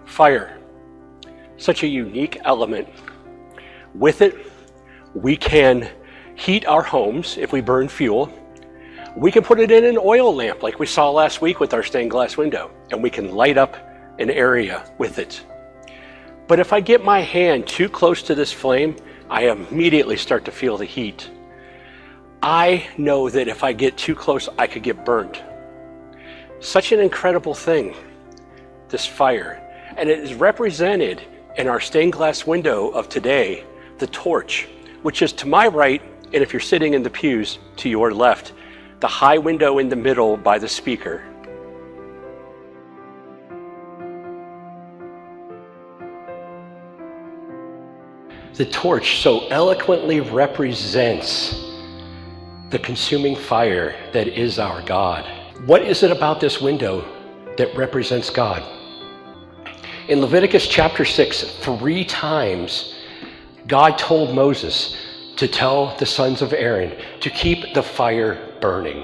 Fire, such a unique element. With it, we can heat our homes if we burn fuel. We can put it in an oil lamp like we saw last week with our stained glass window, and we can light up an area with it. But if I get my hand too close to this flame, I immediately start to feel the heat. I know that if I get too close, I could get burnt. Such an incredible thing, this fire. And it is represented in our stained glass window of today, the torch, which is to my right, and if you're sitting in the pews, to your left, the high window in the middle by the speaker. The torch so eloquently represents the consuming fire that is our God. What is it about this window that represents God? In Leviticus chapter 6, 3 times, God told Moses to tell the sons of Aaron to keep the fire burning.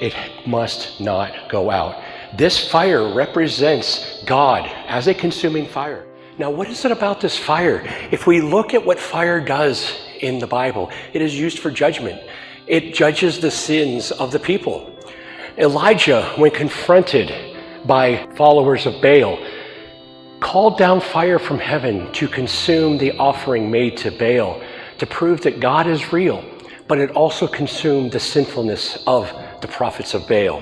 It must not go out. This fire represents God as a consuming fire. Now, what is it about this fire? If we look at what fire does in the Bible, it is used for judgment. It judges the sins of the people. Elijah, when confronted by followers of Baal, called down fire from heaven to consume the offering made to Baal to prove that God is real, but it also consumed the sinfulness of the prophets of Baal.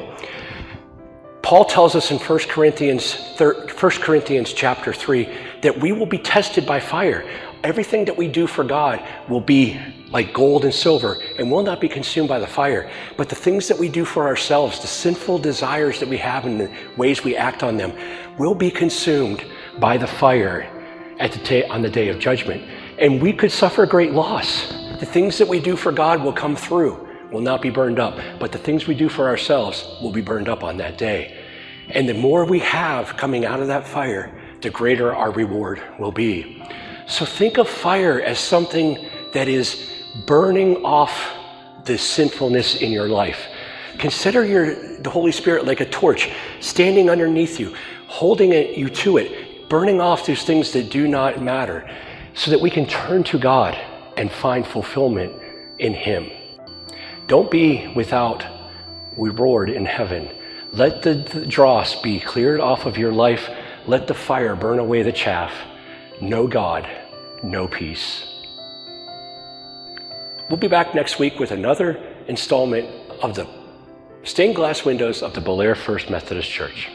Paul tells us in 1 Corinthians chapter 3 that we will be tested by fire. Everything that we do for God will be like gold and silver and will not be consumed by the fire. But the things that we do for ourselves, the sinful desires that we have and the ways we act on them, will be consumed by the fire on the day of judgment. And we could suffer great loss. The things that we do for God will come through, will not be burned up, but the things we do for ourselves will be burned up on that day. And the more we have coming out of that fire, the greater our reward will be. So think of fire as something that is burning off the sinfulness in your life. Consider the Holy Spirit like a torch standing underneath you, holding you to it, burning off those things that do not matter, so that we can turn to God and find fulfillment in Him. Don't be without reward in heaven. Let the dross be cleared off of your life. Let the fire burn away the chaff. No God, no peace. We'll be back next week with another installment of the stained glass windows of the Bel Air First Methodist Church.